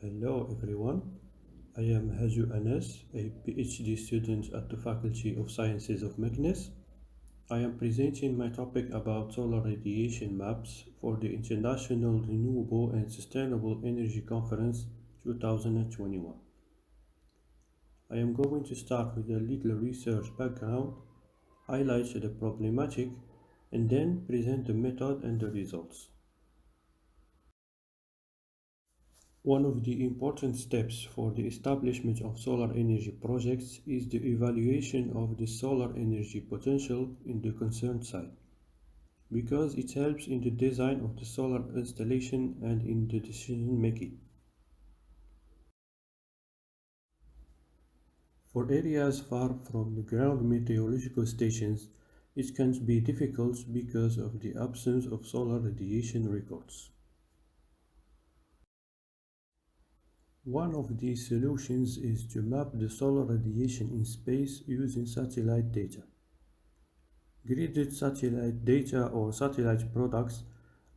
Hello everyone, I am Hajou, a PhD student at the Faculty of Sciences of Meknes. I am presenting my topic about solar radiation maps for the International Renewable and Sustainable Energy Conference 2021. I am going to start with a little research background, highlight the problematic, and then present the method and the results. One of the important steps for the establishment of solar energy projects is the evaluation of the solar energy potential in the concerned site, because it helps in the design of the solar installation and in the decision making. For areas far from the ground meteorological stations, it can be difficult because of the absence of solar radiation records. One of these solutions is to map the solar radiation in space using satellite data. Gridded satellite data or satellite products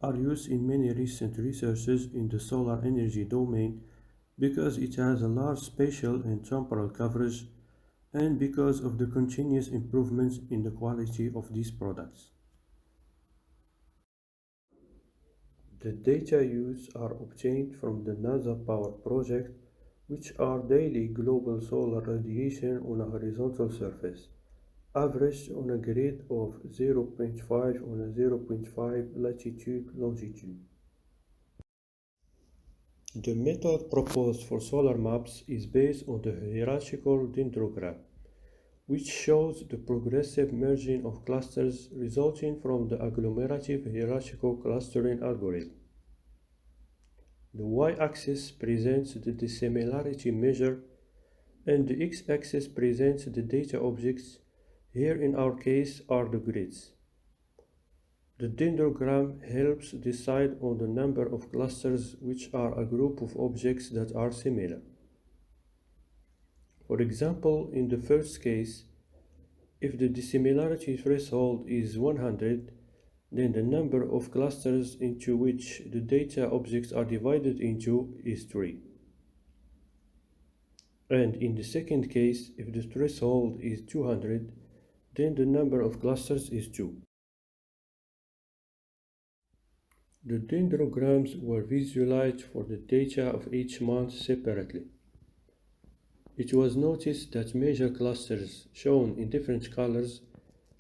are used in many recent researches in the solar energy domain because it has a large spatial and temporal coverage and because of the continuous improvements in the quality of these products. The data used are obtained from the NASA Power project, which are daily global solar radiation on a horizontal surface, averaged on a grid of 0.5 on a 0.5 latitude-longitude. The method proposed for solar maps is based on the hierarchical dendrogram, which shows the progressive merging of clusters resulting from the agglomerative hierarchical clustering algorithm. The y-axis presents the dissimilarity measure and the x-axis presents the data objects. Here in our case are the grids. The dendrogram helps decide on the number of clusters, which are a group of objects that are similar. For example, in the first case, if the dissimilarity threshold is 100, then the number of clusters into which the data objects are divided into is 3. And in the second case, if the threshold is 200, then the number of clusters is 2. The dendrograms were visualized for the data of each month separately. It was noticed that major clusters, shown in different colors,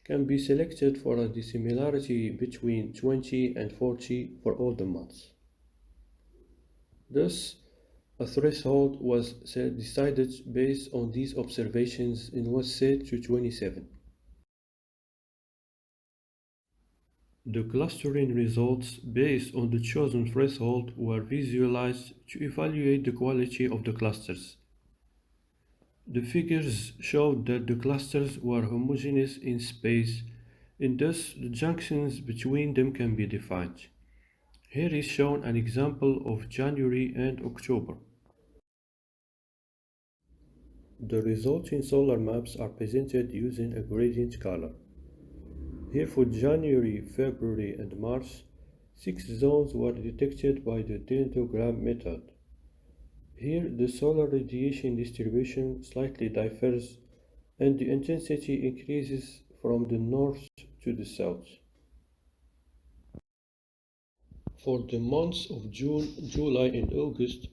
can be selected for a dissimilarity between 20 and 40 for all the months. Thus, a threshold was decided based on these observations and was set to 27. The clustering results based on the chosen threshold were visualized to evaluate the quality of the clusters. The figures showed that the clusters were homogeneous in space, and thus the junctions between them can be defined. Here is shown an example of January and October. The resulting solar maps are presented using a gradient color. Here for January, February, and March, 6 zones were detected by the dendrogram method. Here the solar radiation distribution slightly differs and the intensity increases from the north to the south. For the months of June, July, and August,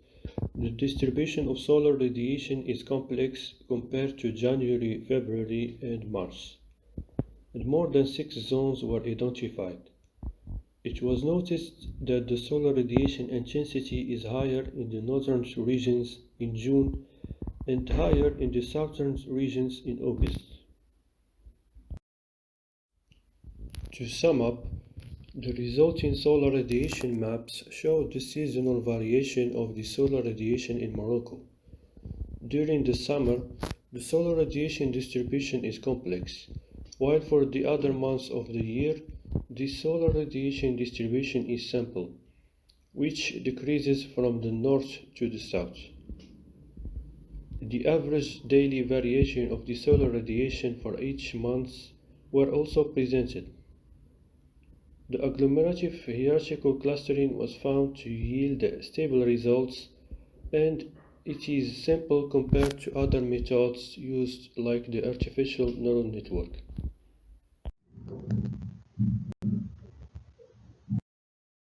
the distribution of solar radiation is complex compared to January, February, and March, and more than 6 zones were identified. It was noticed that the solar radiation intensity is higher in the northern regions in June and higher in the southern regions in August. To sum up, the resulting solar radiation maps show the seasonal variation of the solar radiation in Morocco. During the summer, the solar radiation distribution is complex, while for the other months of the year, the solar radiation distribution is simple, which decreases from the north to the south. The average daily variation of the solar radiation for each month were also presented. The agglomerative hierarchical clustering was found to yield stable results and it is simple compared to other methods used like the artificial neural network.